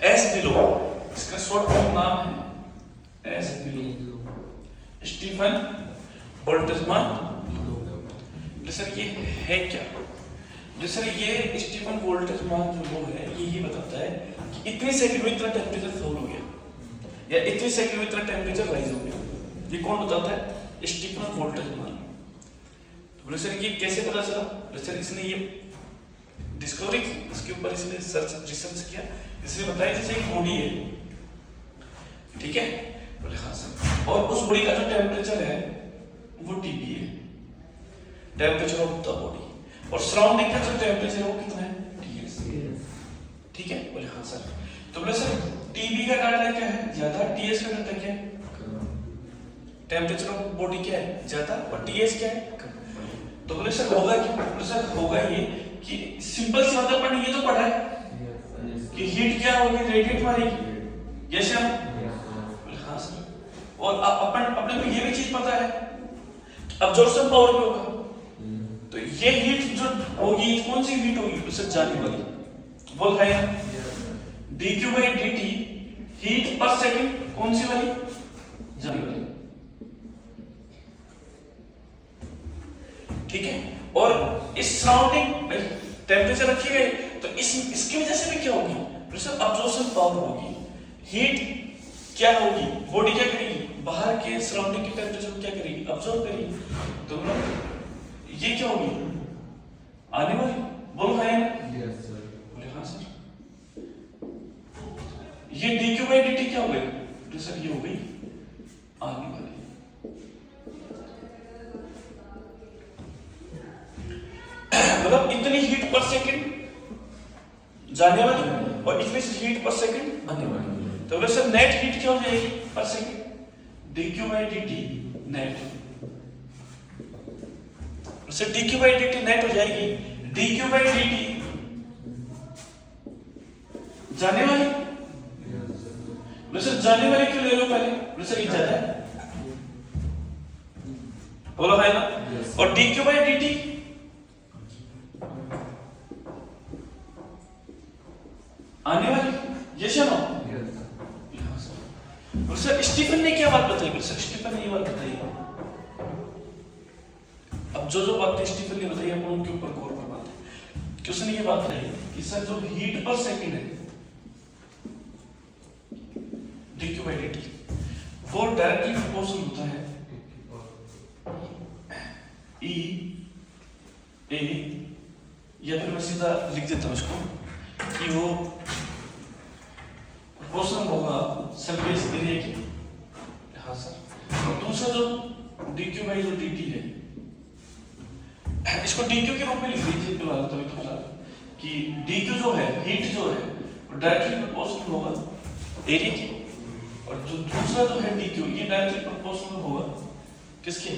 S B law, इसका short form नाम है S B law, Stefan Boltzmann. Sir ये है क्या? सर ये स्टीफन बोल्ट्जमान जो वो है ये बताता है कि इतने सेकंड में इतना टेम्परेचर फॉल हो गया या इतने सेकंड में इतना टेम्परेचर राइज हो गया। ये कौन बताता है? Stephen Boltzmann. बोले सर ये कैसे पता चला? सर इसने ये डिस्कवरी की, इसके ऊपर इसने रिसर्च किया, इसने बताया जैसे एक बॉडी है, ठीक है? बोले हाँ सर, और उस बॉडी का जो टेम्परेचर है वो टीपी है, टेम्परेचर ऑफ द बॉडी, और सराउंडिंग का जो टेम्परेचर है वो कितना है? टीएस, ठीक है? बोले हाँ सर। तो बोले सर टीबी का डाटा क्या है? ज्यादा, टीएस का डाटा क्या है? टेम्परेचर ऑफ बॉडी क्या है? ज्यादा, और टीएस क्या है? तो बोले सर होगा क्या? बोले सर होगा ये कि सिंपल सी बात, अपन ये तो पढ़ा है कि हीट क्या होगी? रेडिएट मारेगी, यस सर? हाँ सर। और अपन अपने को ये भी चीज पता है अब्जॉर्प्शन पावर पे होगा, तो ये हीट जो होगी कौन सी हीट होगी? तो सर जाने वाली, बोल है dQ by dt, हीट पर सेकंड कौन सी वाली? जाने वाली, ठीक है? और इस सराउंडिंग टेम्परेचर रखी गई, तो इसकी वजह से भी क्या होगी? अब्जॉर्प्शन पावर होगी, हीट क्या होगी? बॉडी क्या करेगी? बाहर के सराउंडिंग के टेम्परेचर को क्या करेगी? अब्जॉर्ब करेगी। तो ये क्या होगी? आने वाली, बोलो है ना? Yes sir. बोले हाँ सर। ये dQ by dt क्या हो गई? तो सर ये हो गई आने वाली। मतलब इतनी हीट पर सेकंड जाने वाली और इतनी हीट पर सेकंड आने वाली। तो वैसे नेट हीट क्या हो जाएगी पर second? dQ by dt net, वैसे dQ by dt नेट हो जाएगी dQ by dt जाने वाली। वैसे जाने वाली क्यों ले लो पहले? वैसे ये ज्यादा है, बोलो है ना? और dQ by dt आने वाली, यस या नो? और सर स्टीफन ने क्या बात बताई? सर स्टीफन ने ये बात बताई, अब जो बात स्टीफन ने बताई अपन उनके ऊपर गौर कर बात है कि उसने ये बात बताई कि सर जो हीट पर सेकंड है dQ by dt वो डायरेक्टली प्रोपोर्शनल होता है E A, या फिर मैं सीधा लिख देता हूं इसको कि वो प्रोपोर्शनल होगा सरफेस एरिया की। हाँ सर। और दूसरा जो dQ by जो dt है, इसको dQ के रूप में लिख दीजिए फिलहाल, तो फिलहाल कि dQ जो है हीट जो है वो डायरेक्टली प्रोपोर्शनल होगा एरिया की, और जो दूसरा जो है dQ ये डायरेक्टली प्रोपोर्शनल होगा किसके?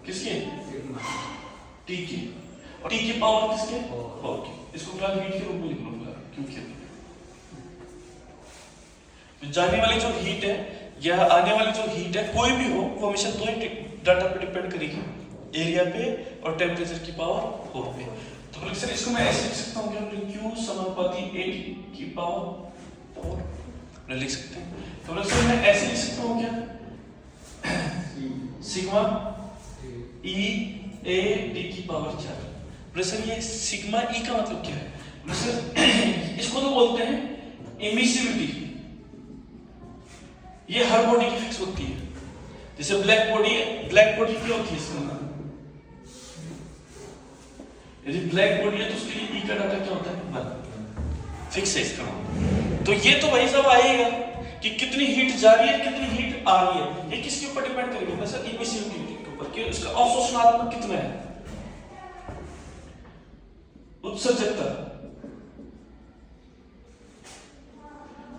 किसके? T के, और T की पावर किसके? पावर की। इसको फिलहाल हीट के रूप में लिख लो फिलहाल, क्योंकि जाने वाली जो हीट है या आने वाली जो हीट है कोई भी हो, वो हमेशा दो ही डाटा पे डिपेंड करेगी, एरिया पे और टेम्परेचर की पावर हो पे। तो सर इसको मैं ऐसे लिख सकता हूँ कि Q समानुपाती AT की पावर 4 लिख सकते हैं। तो सर मैं ऐसे लिख सकता हूँ क्या? सिग्मा E A T की पावर 4। सर ये सिग्मा E का मतलब क्या है? सर इसको तो बोलते हैं एमिसिविटी। ये हर बॉडी की फिक्स होती है, जैसे ब्लैक बॉडी है, ब्लैक बॉडी क्या होती है इसका नाम? यदि ब्लैक बॉडी है तो उसके लिए E का डाटा क्या होता है? 1 फिक्स है इसका नाम। तो ये तो वही सब आएगा कि कितनी हीट जा रही है, कितनी हीट आ रही है, ये किसके ऊपर डिपेंड करेगा? सर एमिसिविटी के ऊपर, कि उसका अवशोषणात्मक कितना है, उत्सर्जकता,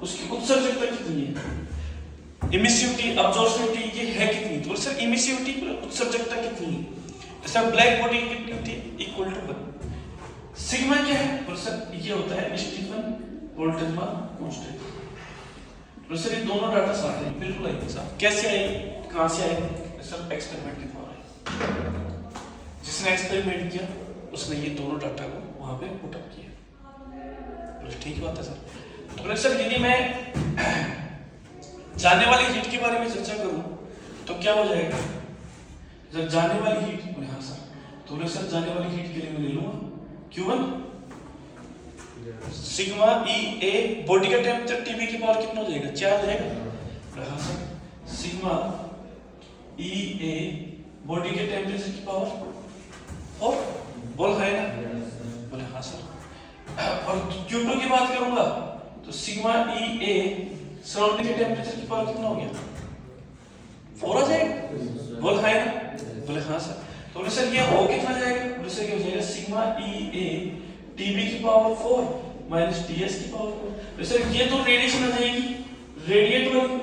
उसकी उत्सर्जकता कितनी है, इमिसिविटी, अब्जॉर्प्टिविटी ये है कितनी? तो सर इमिसिविटी प्लस उत्सर्जकता कितनी है? सर ब्लैक बॉडी की कितनी होती है? Equal to 1। सिग्मा क्या है? तो सर ये होता है स्टीफन बोल्ट्जमान कांस्टेंट। तो सर ये दोनों डाटा साथ हैं, बिल्कुल एक साथ। कैसे आए, कहां से आए? सर एक्सपेरिमेंट के द्वारा। जिसने एक्सपेरिमेंट किया उसने ये दोनों डाटा को वहां पे पुटअप किया। बोले ठीक बात है सर। तो बोले सर यदि मैं जाने वाली हीट के बारे में चर्चा करूं तो क्या हो जाएगा? जब जाने वाली हीट, बोले हाँ सर। तो बोले सर जाने वाली हीट के लिए मैं ले लूंगा Q1 सिग्मा ई ए, बॉडी का टेम्परेचर टीबी की पावर कितना हो जाएगा? 4 हो जाएगा। बोले हाँ sir. Sigma E a body के टेम्परेचर की पावर 4, बोल है ना? बोले हाँ सर। और Q2 की बात करूंगा तो सिग्मा ई ए सराउंडिंग के टेम्परेचर की पावर कितना हो गया? 4 आ जाएगा, बोल है ना? बोले हाँ सर। तो बोले सर ये हो कितना जाएगा? बोले सर ये हो जाएगा सिग्मा ई ए टीबी की पावर 4 माइनस टीएस की पावर 4। बोले सर ये तो रेडिएशन आ जाएगी, रेडिएट वाली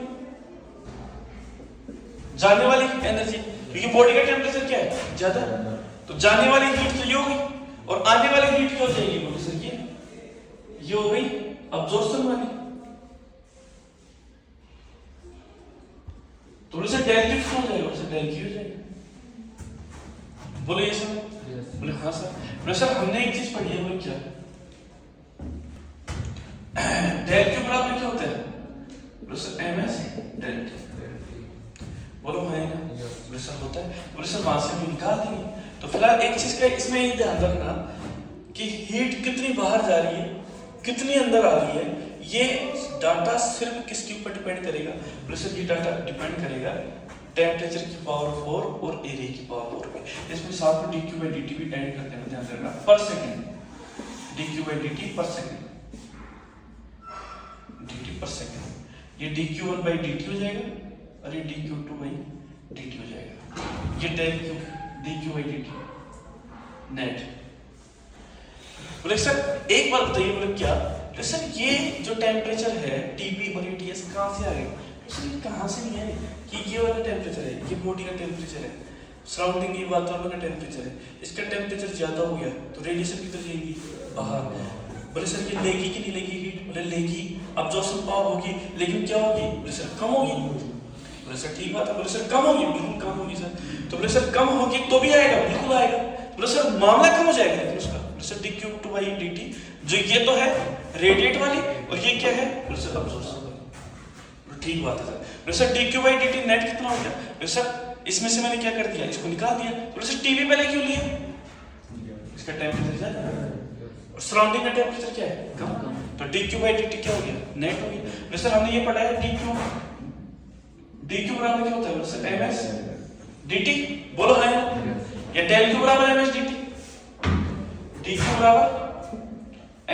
जाने वाली एनर्जी, क्योंकि बॉडी का टेम्परेचर क्या है? ज्यादा। तो जाने वाली हीट तो ये हो गई और आने वाली हीट क्या हो जाएगी? बोले सर ये हो गई अब्जॉर्प्शन वाली। तो बोले सर डेल क्यू हो जाएगा? बोले डेल क्यू हो जाएगा। बोले ये सर? बोले हाँ सर। बोले सर हमने एक चीज पढ़ी है, बोले क्या? डेल क्यू बराबर क्या होता है? बोले sir M S del T. बोलो भाई ना? बोले सर होता है। बोले सर वहां से भी निकाल देंगे। तो फिलहाल एक चीज का इसमें ये ध्यान रखना कि हीट कितनी बाहर जा रही है, कितनी अंदर आ रही है, ये डाटा सिर्फ किसके ऊपर डिपेंड करेगा? बोले सर ये डाटा डिपेंड करेगा टेम्परेचर की पावर 4 और एरिया की पावर 4 पे। इसमें साथ में dq by dt भी ऐड करते हैं, ध्यान रखना पर सेकंड। dq by dt पर सेकंड, dt पर सेकंड। ये dq1 by dt हो जाएगा और ये dq2 by dt हो जाएगा। ये del q dq by dt net. बोले सर एक बात बताइए, बोले क्या? तो सर ये जो टेम्परेचर है टीबी और टीएस कहां से आ गए? सर ये कहां से नहीं है कि ये वाला टेम्परेचर है, ये बॉडी का टेम्परेचर है, सराउंडिंग की वातावरण का टेम्परेचर है, इसका टेम्परेचर ज्यादा हो गया तो रेडिएशन किधर जाएगी? बाहर। बोले सर ये लेगी कि नहीं लेगी हीट? बोले लेगी, अब्जॉर्प्शन पावर होगी, लेकिन क्या होगी? बोले सर कम होगी। बोले सर ठीक बात है। बोले सर कम होगी, बिल्कुल कम होगी सर। तो बोले सर कम होगी तो भी आएगा, बिल्कुल आएगा। बोले सर मामला कम हो जाएगा लेकिन उसका। बोले सर dq2 by dt, जो ये तो है रेडिएट वाली और ये क्या है? बोले सर अब्जॉर्प्शन वाली। ठीक बात है सर। बोले sir dq by dt net कितना हो गया? बोले सर इसमें से मैंने क्या कर दिया? इसको निकाल दिया। बोले सर टीवी पहले क्यों लिया? इसका टेम्परेचर ज्यादा और सराउंडिंग का टेम्परेचर क्या है? कम। तो dq by dt क्या हो गया? नेट हो गया। बोले सर हमने ये पढ़ा है dq बराबर क्या होता है? बोले सर ms dt, बोलो है ना? या डेल q बराबर ms dt, dq बराबर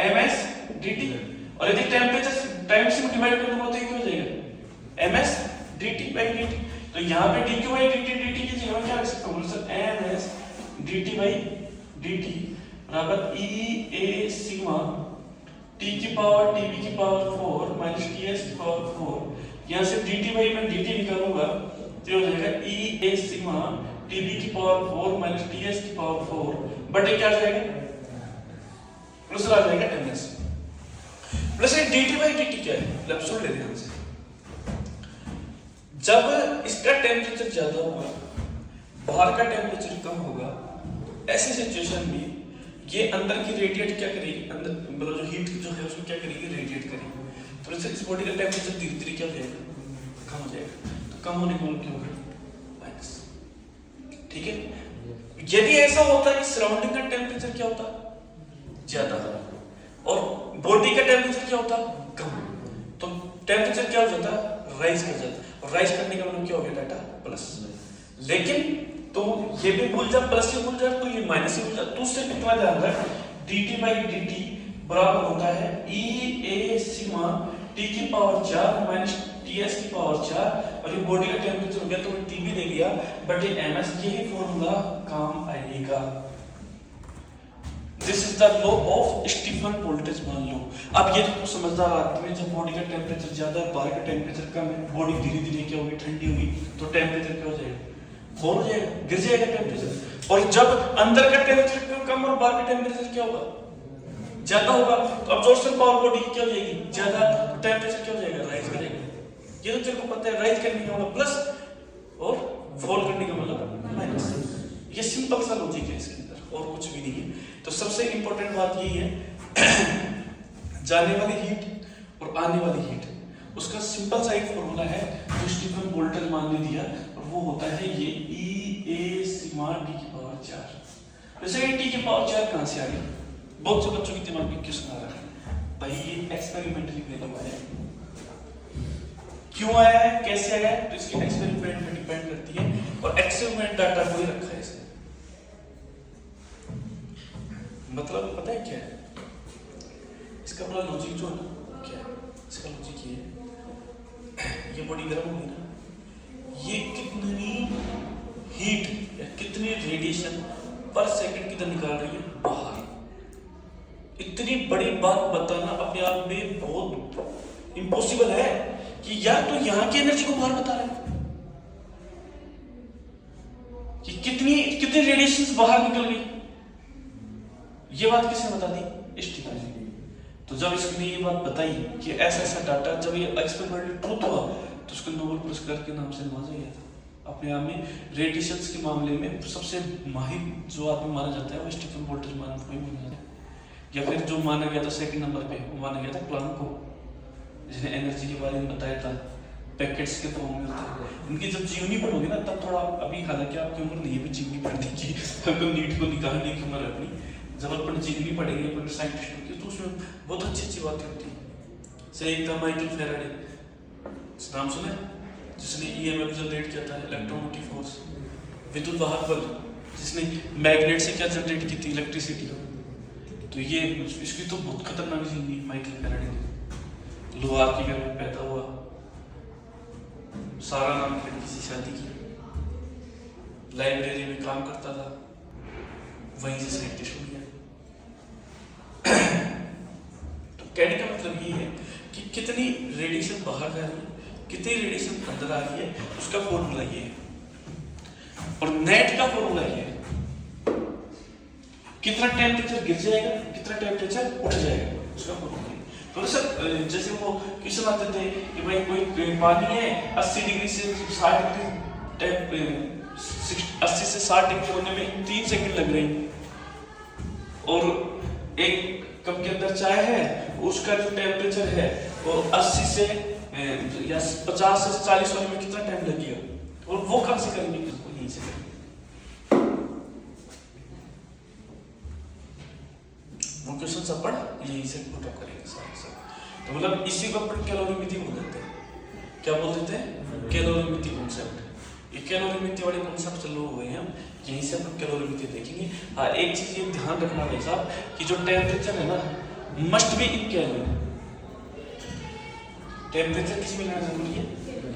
ms dt। और यदि टेम्परेचर टाइम से डिवाइड कर दूंगा तो ये क्या हो जाएगा? ms dt by dt। तो यहाँ पे dq by dt की जगह क्या रख सकता हूँ? बोले sir ms dt by dt बराबर e a सिग्मा t की पावर tb की पावर 4 माइनस ts की पावर 4। यहाँ से dt by मैं dt निकालूंगा तो हो जाएगा e a सिग्मा tb की पावर 4 माइनस ts की पावर 4 बटे क्या आ जाएगा? प्लस आ जाएगा ms। Plus dt by dt क्या है? अब सुन ले ध्यान से। जब इसका टेम्परेचर ज्यादा होगा, बाहर का टेम्परेचर कम होगा, ऐसी सिचुएशन में ये अंदर की रेडिएट क्या करेगी? अंदर मतलब जो हीट जो है उसको क्या करेगी? रेडिएट करेगी। तो इस बॉडी का टेम्परेचर धीरे धीरे क्या हो जाएगा? कम हो जाएगा। तो कम होने का मतलब क्या होगा? माइनस। ठीक है। यदि ऐसा होता है कि सराउंडिंग का टेम्परेचर क्या होता? ज्यादा और बॉडी का टेम्परेचर क्या होता? कम। तो टेम्परेचर क्या हो जाता? राइज कर जाता। और राइज करने का मतलब क्या हो गया? Data plus. लेकिन तो ये भी भूल जा, प्लस ही भूल जा, तो ये माइनस ही भूल जा। तो उससे कितना ध्यान रख, dt by dt बराबर होता है e a सिग्मा t की पावर 4 माइनस ts की पावर 4 और ये बॉडी का टेम्परेचर हो गया तो t भी ले लिया बट ये ms, यही फॉर्मूला काम आएगा। This is the law of Stefan Boltzmann law. अब ये तो समझदार आदमी, जब बॉडी का टेम्परेचर ज्यादा है, बाहर का टेम्परेचर कम है, बॉडी धीरे धीरे क्या होगी? ठंडी होगी, तो टेम्परेचर क्या हो जाएगा? हो जाएगा, गिर जाएगा टेम्परेचर। और जब अंदर का टेम्परेचर कम और बाहर का टेम्परेचर क्या होगा? ज्यादा होगा, तो अब्जॉर्प्शन पावर बॉडी की क्या हो जाएगी? ज्यादा। टेम्परेचर क्या हो जाएगा? राइज करेगा। ये तो तेरे को पता है, राइज करने का मतलब प्लस और फॉल करने का मतलब माइनस। ये सिंपल सा लॉजिक है इसके अंदर। और कुछ भी नहीं है। तो सबसे इंपॉर्टेंट बात यही है जाने वाली हीट और आने वाली हीट, उसका सिंपल सा एक फॉर्मूला है जो स्टीफन बोल्टन मान ने दिया, और वो होता है ये E A सिग्मा D की पावर 4। वैसे ये T की पावर 4 कहाँ से आ गई? बहुत से बच्चों के दिमाग में क्वेश्चन आ रहा है, भाई ये एक्सपेरिमेंटली वैल्यू आया, क्यों आया है, कैसे आया है? तो इसके एक्सपेरिमेंट पे डिपेंड करती है, और एक्सपेरिमेंट डाटा को ही रखा है इसने। मतलब पता है क्या है इसका पूरा लॉजिक जो है ना, क्या है इसका लॉजिक? ये ये बॉडी गर्म होगी ना, ये कितनी हीट या कितनी रेडिएशन पर सेकंड किधर निकाल रही है? बाहर। इतनी बड़ी बात बताना अपने आप में बहुत इम्पॉसिबल है कि यार तो यहाँ की एनर्जी को बाहर बता रहा है कि कितनी रेडिएशन बाहर निकल गई। ये बात किसने बता दी? स्टीफन ने। तो जब इसने ये बात बताई कि ऐसा ऐसा डाटा, जब ये एक्सपेरिमेंटल ट्रूथ हुआ तो उसको नोबेल पुरस्कार के नाम से नवाजा गया था। अपने आप में रेडिएशंस के मामले में सबसे माहिर जो आदमी माना जाता है वो स्टीफन बोल्ट्जमान को ही माना जाता है। या फिर जो माना गया था सेकंड नंबर पे, वो माना गया था प्लांक को, जिसने एनर्जी के बारे में बताया था पैकेट्स के फॉर्म में होता है। उनकी जब जीवनी पढ़ोगे ना तब थोड़ा, अभी हालांकि आपकी उम्र नहीं है भी जीवनी पढ़ने की, हमको नीट को निकालने की उम्र है अपनी, जब अपन जीवनी पढ़ेंगे अपन साइंटिस्टों की तो उसमें बहुत अच्छी अच्छी बातें होती हैं। से एक था माइकल फैराडे, नाम सुना है, जिसने EMF जनरेट किया था, इलेक्ट्रोमोटिव फोर्स, विद्युत वाहक बल, जिसने मैग्नेट से क्या जनरेट की थी? इलेक्ट्रिसिटी। तो ये इसकी तो बहुत खतरनाक जिंदगी माइकल फैराडे की। लोहार के घर में पैदा हुआ, सारा नाम की लड़की से शादी की, लाइब्रेरी में काम करता था, वहीं से साइंटिस्ट हो गया। तो कहने का मतलब ये है कि कितनी रेडिएशन बाहर जा रही है, कितनी रेडिएशन अंदर आ रही है, उसका फॉर्मूला ये है। और नेट का फॉर्मूला ये है, कितना टेम्परेचर गिर जाएगा, कितना टेम्परेचर उठ जाएगा, उसका फॉर्मूला। तो सर जैसे वो क्वेश्चन आते थे कि भाई कोई पानी है 80 डिग्री से 60 डिग्री 80 से 60 डिग्री होने में 3 सेकंड लग रहे हैं, और एक कप के अंदर चाय है, उसका जो टेम्परेचर है वो 80 से या 50 से 40 होने में कितना टाइम लगेगा, और वो कब से करेंगे? यहीं से करेंगे। वो क्वेश्चन सब पढ़ यहीं से पुट अप करेंगे सारे सब। तो मतलब इसी को अपन कैलोरीमिति बोल देते हैं। क्या बोल देते हैं? कैलोरीमिति कॉन्सेप्ट। ये कैलोरीमिति वाले कॉन्सेप्ट चालू हुए हैं, यहीं से अपन कैलोरीमिति देखेंगे। हाँ, एक चीज ये ध्यान रखना भाई साहब कि जो टेम्परेचर है ना, must be in kelvin. Temperature किस में लेना जरूरी है?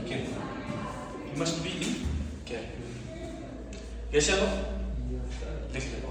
Kelvin. Must be in kelvin. कैसे लो लिख लो।